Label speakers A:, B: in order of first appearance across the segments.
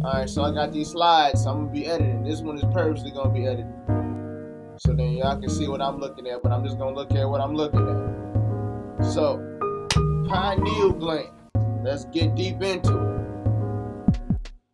A: Alright, so I got these slides, so I'm going to be editing. This one is purposely going to be edited. So then y'all can see what I'm looking at, but I'm just going to look at what I'm looking at. So, pineal gland. Let's get deep into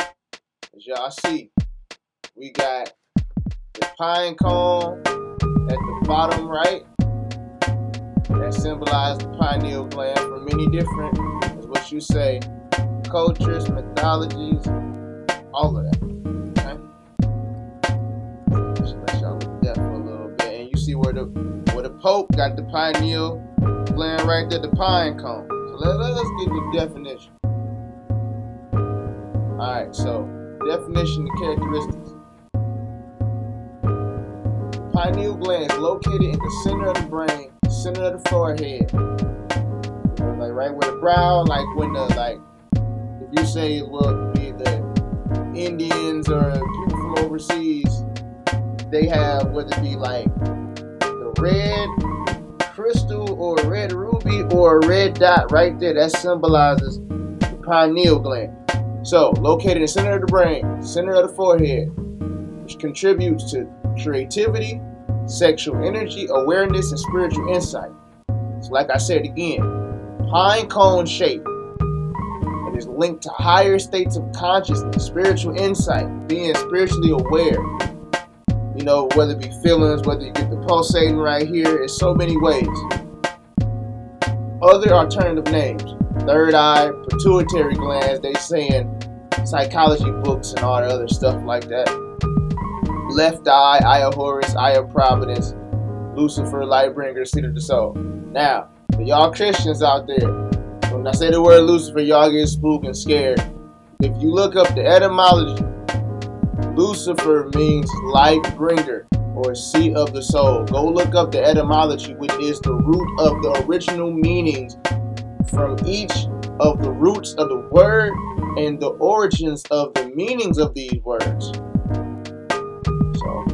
A: it. As y'all see, we got the pine cone at the bottom right. That symbolizes the pineal gland for many different, is what you say, cultures, mythologies, all of that. Okay? Just let y'all look at that for a little bit. And you see where the Pope got the pineal gland right there, the pine cone. So let's get the definition. Alright, so definition and characteristics. The pineal gland is located in the center of the brain, center of the forehead. Like right where the brow, like when if you say it will be the Indians or people from overseas, they have, whether it be like the red crystal or a red ruby or a red dot right there, that symbolizes the pineal gland. So, located in the center of the brain, center of the forehead, which contributes to creativity, sexual energy, awareness, and spiritual insight. So, like I said again, pine cone shape. It is linked to higher states of consciousness, spiritual insight, being spiritually aware. You know, whether it be feelings, whether you get the pulsating right here, in so many ways. Other alternative names: third eye, pituitary glands, they say in psychology books and all the other stuff like that. Left eye, eye of Horus, eye of Providence, Lucifer, light bringer, seat of the soul. Now, for y'all Christians out there, when I say the word Lucifer, y'all get spooked and scared. If you look up the etymology, Lucifer means light bringer or seat of the soul. Go look up the etymology, which is the root of the original meanings from each of the roots of the word and the origins of the meanings of these words. So,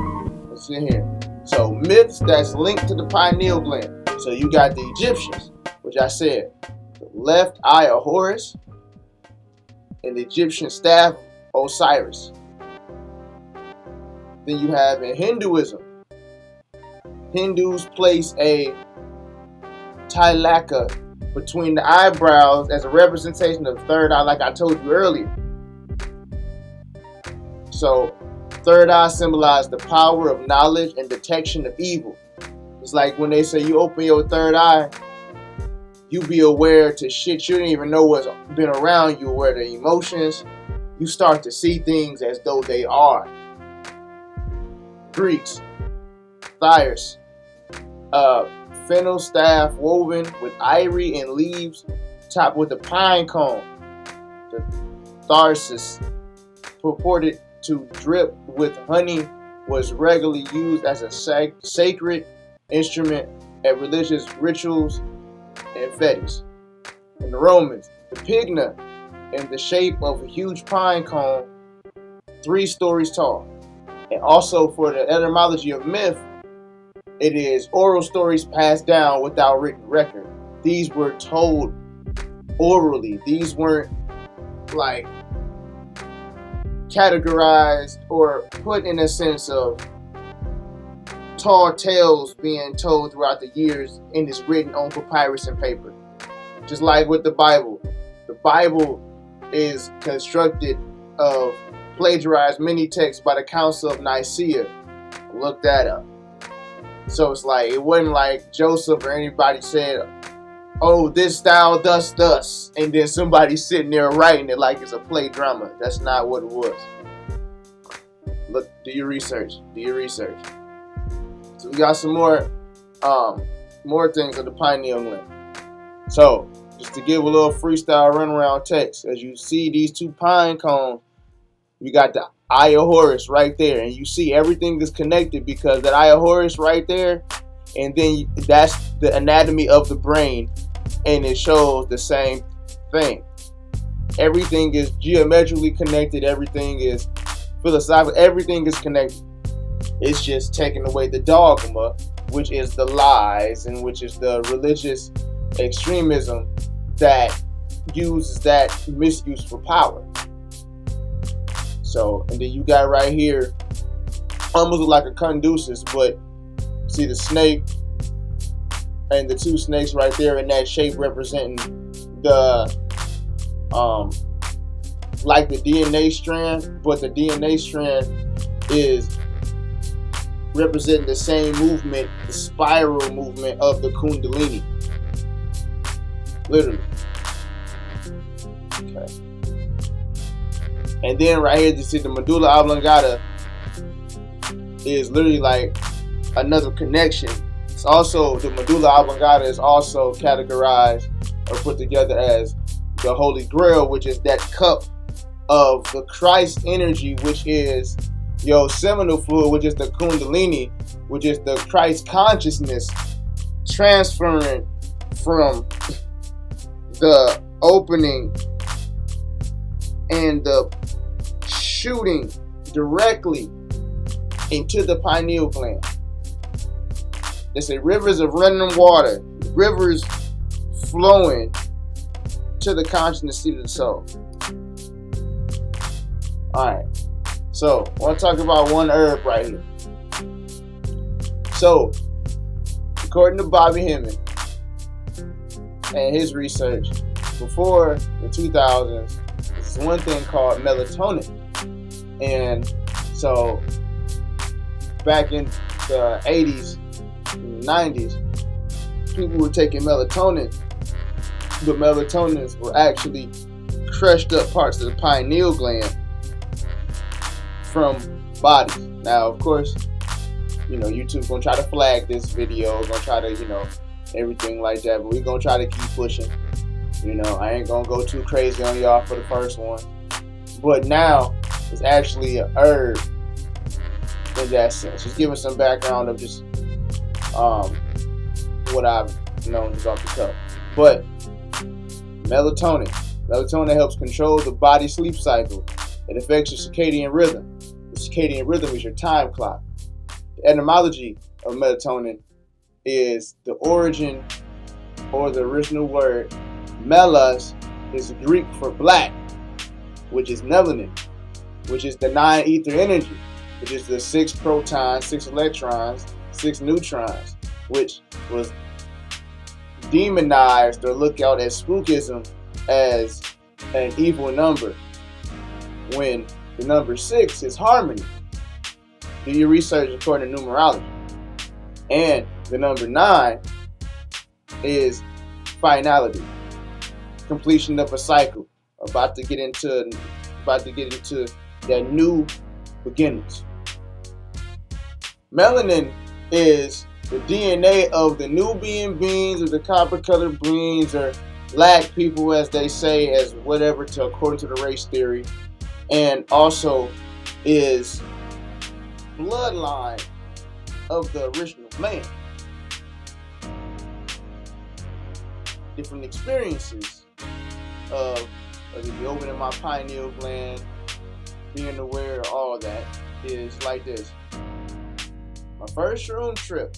A: let's see here. So, myths that's linked to the pineal gland. So, you got the Egyptians, which I said, the left eye of Horus, and the Egyptian staff Osiris. Then you have in Hinduism, Hindus place a tilaka between the eyebrows as a representation of the third eye, like I told you earlier. So, third eye symbolizes the power of knowledge and detection of evil. It's like when they say you open your third eye, you be aware to shit you didn't even know what's been around you, aware the emotions. You start to see things as though they are. Greeks, Thyrs, fennel staff woven with ivory and leaves, topped with a pine cone. The tharsis, purported to drip with honey, was regularly used as a sacred instrument at religious rituals and fetes. In the Romans, the pigna, in the shape of a huge pine cone, 3 stories tall. And also for the etymology of myth, it is oral stories passed down without written record. These were told orally. These weren't like categorized or put in a sense of tall tales being told throughout the years and is written on papyrus and paper. Just like with the Bible is constructed of plagiarized many texts by the Council of Nicaea. Look that up. So it's like, it wasn't like Joseph or anybody said, oh, this style, thus, and then somebody sitting there writing it like it's a play drama. That's not what it was. Look, do your research. So we got some more things of the pineal gland. So, just to give a little freestyle runaround text, as you see these 2 pine cones, we got the eye of Horus right there, and you see everything is connected because that eye of Horus right there, and then that's the anatomy of the brain, and it shows the same thing. Everything is geometrically connected, everything is philosophical, everything is connected. It's just taking away the dogma, which is the lies and which is the religious extremism that uses that misuse for power. So, and then you got right here, almost look like a conducive, but see the snake and the two snakes right there in that shape representing the like the DNA strand, but the DNA strand is representing the same movement, the spiral movement of the Kundalini. Literally. Okay. And then right here, you see the medulla oblongata is literally like another connection. It's also, the medulla oblongata is also categorized or put together as the Holy Grail, which is that cup of the Christ energy, which is your seminal fluid, which is the Kundalini, which is the Christ consciousness, transferring from the opening and the shooting directly into the pineal gland. They say rivers of running water, rivers flowing to the consciousness seat of the soul. Alright, so I want to talk about one herb right here. So, according to Bobby Hemming and his research, before the 2000s, there's one thing called melatonin. And so, back in the 80s and 90s, people were taking melatonin, but melatonins were actually crushed up parts of the pineal gland from bodies. Now, of course, YouTube's gonna try to flag this video, gonna try to, everything like that, but we're gonna try to keep pushing. I ain't gonna go too crazy on y'all for the first one. But now, it's actually a herb in that sense. Just giving some background of just what I've known just off the cuff. But melatonin helps control the body sleep cycle. It affects your circadian rhythm. The circadian rhythm is your time clock. The etymology of melatonin is the origin, or the original word melas is Greek for black, which is melanin, which is the 9 ether energy, which is the 6 protons, 6 electrons, 6 neutrons, which was demonized or looked out as spookism as an evil number, when the number 6 is harmony. Do your research according to numerology. And the number 9 is finality, completion of a cycle, about to get into that new beginnings. Melanin is the DNA of the Nubian beings, or the copper-colored beings, or black people, as they say, as whatever, according to the race theory, and also is bloodline of the original man. Different experiences of the opening my pineal gland, being aware of all that, is like this. My first shroom trip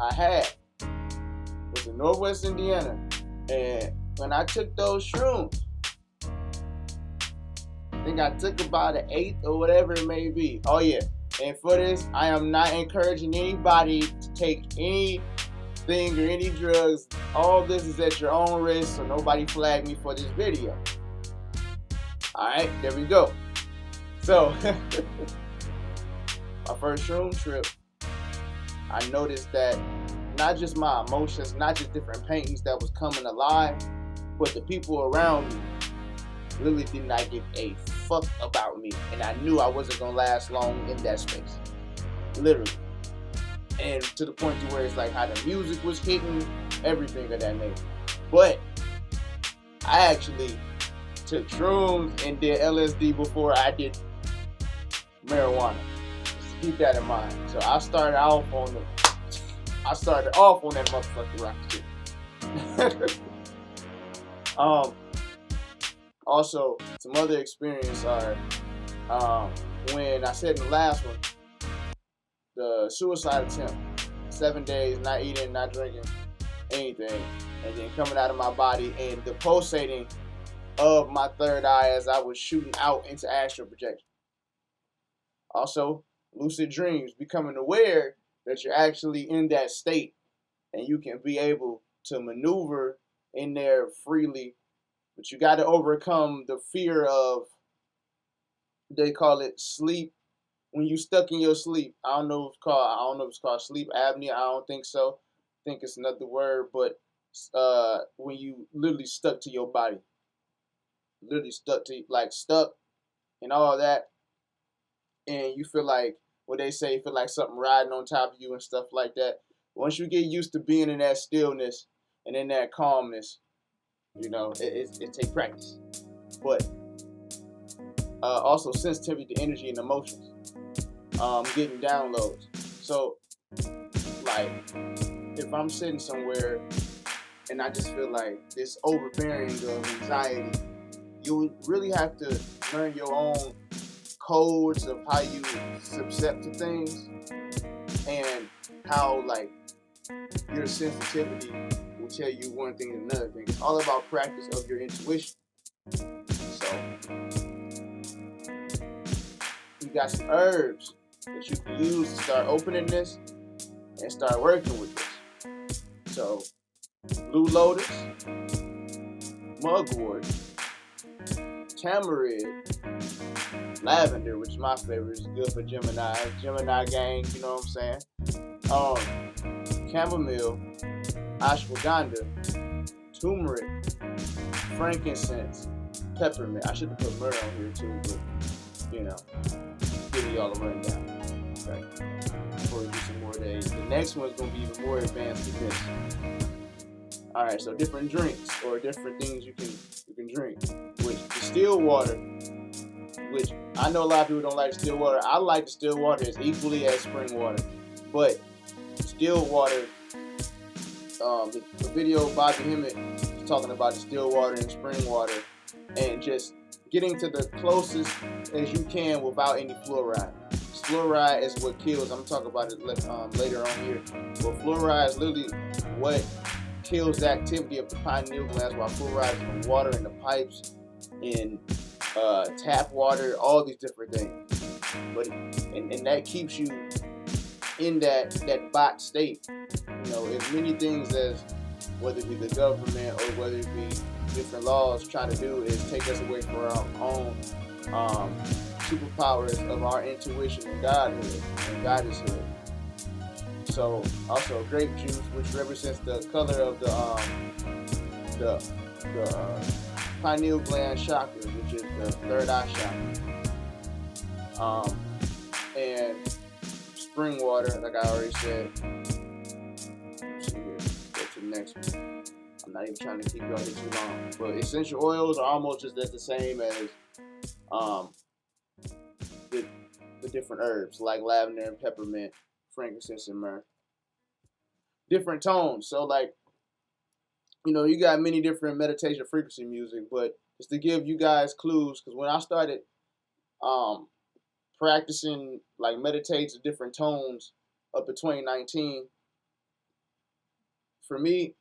A: I had was in Northwest Indiana, and when I took those shrooms, I think I took about an 8th or whatever it may be. Oh yeah, and for this, I am not encouraging anybody to take anything or any drugs. All this is at your own risk, so nobody flag me for this video. Alright, there we go. So, my first shroom trip, I noticed that not just my emotions, not just different paintings that was coming alive, but the people around me really did not give a fuck about me. And I knew I wasn't going to last long in that space. Literally. And to the point to where it's like how the music was hitting, everything of that nature. But I actually took shrooms and did LSD before I did marijuana. Just keep that in mind. So I started off on that motherfucking rock shit. Also, some other experience are when I said in the last one, the suicide attempt, 7 days, not eating, not drinking, anything, and then coming out of my body and the pulsating of my third eye as I was shooting out into astral projection. Also, lucid dreams, becoming aware that you're actually in that state and you can be able to maneuver in there freely. But you got to overcome the fear of, they call it sleep. When you stuck in your sleep, I don't know if it's called sleep apnea. I don't think so. I think it's another word, but when you literally stuck to your body, literally stuck and all that, and you feel like what they say, feel like something riding on top of you and stuff like that. Once you get used to being in that stillness and in that calmness, it takes practice. But also sensitivity to energy and emotions, getting downloads. So, like, if I'm sitting somewhere and I just feel like this overbearing of anxiety, you really have to learn your own codes of how you subset to things and how, like, your sensitivity will tell you one thing and another thing. It's all about practice of your intuition. So, you got some herbs that you can use to start opening this and start working with this. So, blue lotus, mugwort, tamarind, lavender, which is my favorite, is good for Gemini gang, you know what I'm saying? Chamomile, ashwagandha, turmeric, frankincense, peppermint. I should have put myrrh on here too, but giving y'all a rundown. Okay. Before we do some more days. The next one's gonna be even more advanced than this. Alright, so different drinks or different things you can drink. Which distilled water, which I know a lot of people don't like distilled water. I like distilled water as equally as spring water. But distilled water, the video Bobby Hemmett is talking about distilled water and spring water and just getting to the closest as you can without any fluoride. Fluoride is what kills. I'm talking about it later on here. But fluoride is literally what kills the activity of the pineal glands, while fluoride is in water, in the pipes, in tap water, all these different things. But and that keeps you in that bot state. As many things as whether it be the government or whether it be different laws trying to do is take us away from our own superpowers of our intuition and godhood and goddesshood. So also grape juice, which represents the color of the pineal gland chakra, which is the third eye chakra. And spring water, like I already said. Let's see here. Go to the next one. I'm not even trying to keep y'all here too long. But essential oils are almost just the same as the different herbs like lavender and peppermint, frankincense and myrrh. Different tones. So like, you got many different meditation frequency music, but it's to give you guys clues, because when I started practicing like meditates to different tones up to 2019, for me,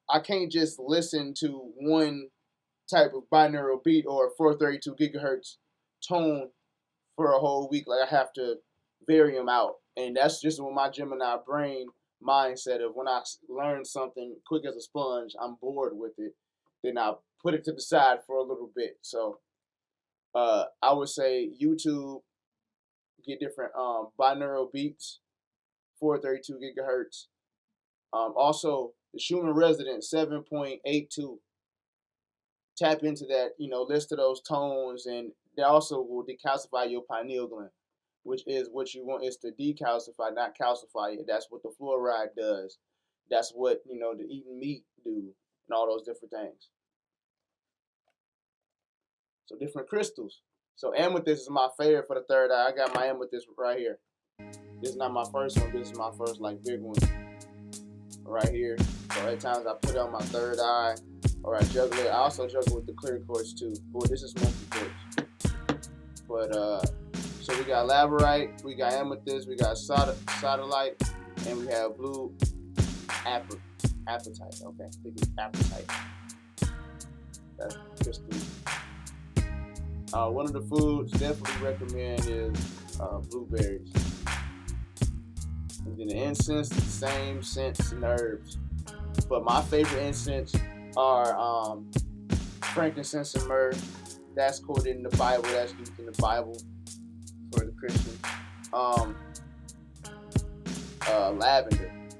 A: I can't just listen to one type of binaural beat or 432 gigahertz tone for a whole week. Like, I have to vary them out. And that's just what my Gemini brain mindset of when I learn something quick as a sponge, I'm bored with it, then I put it to the side for a little bit. So I would say YouTube, get different binaural beats, 432 gigahertz. Also, the Schumann Resonance 7.82. Tap into that, list of those tones, and they also will decalcify your pineal gland, which is what you want is to decalcify, not calcify it. That's what the fluoride does. That's what, the eating meat do, and all those different things. So different crystals. So amethyst is my favorite for the third eye. I got my amethyst right here. This is not my first one. This is my first big one right here. So at times I put it on my third eye, or I juggle it. I also juggle with the clear quartz too. Well, this is smoky quartz. But so we got labradorite, we got amethyst, we got sodalite, and we have blue apatite. Okay, I think it's apatite. That's crystal. One of the foods definitely recommend is blueberries. And then the incense, the same scents and herbs. But my favorite incense are frankincense and myrrh. That's quoted in the Bible. That's used in the Bible for the Christian.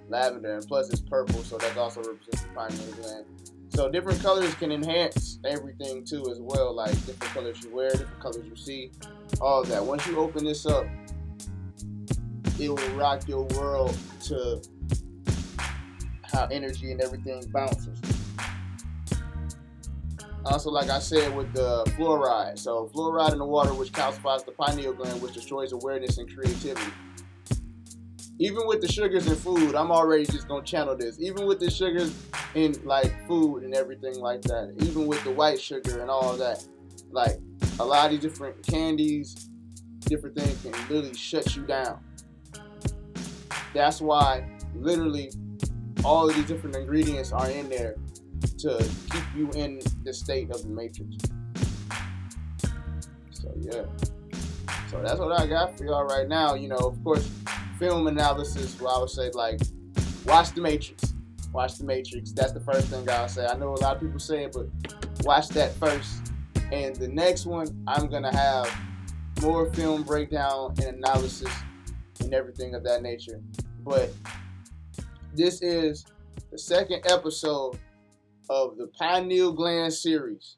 A: Lavender, and plus it's purple, so that also represents the pineal gland. So different colors can enhance everything too as well, like different colors you wear, different colors you see, all of that. Once you open this up, it will rock your world to how energy and everything bounces. Also, like I said, with the fluoride. So fluoride in the water, which calcifies the pineal gland, which destroys awareness and creativity. Even with the sugars in food, I'm already just gonna channel this. Even with the sugars in like food and everything like that. Even with the white sugar and all that. Like a lot of these different candies, different things can literally shut you down. That's why literally all of these different ingredients are in there to keep you in the state of the matrix. So yeah. So that's what I got for y'all right now. You know, of course, film analysis, well, I would say like watch the Matrix. Watch the Matrix. That's the first thing I'll say. I know a lot of people say it, but watch that first. And the next one, I'm gonna have more film breakdown and analysis and everything of that nature. But this is the second episode of the Pineal Gland series.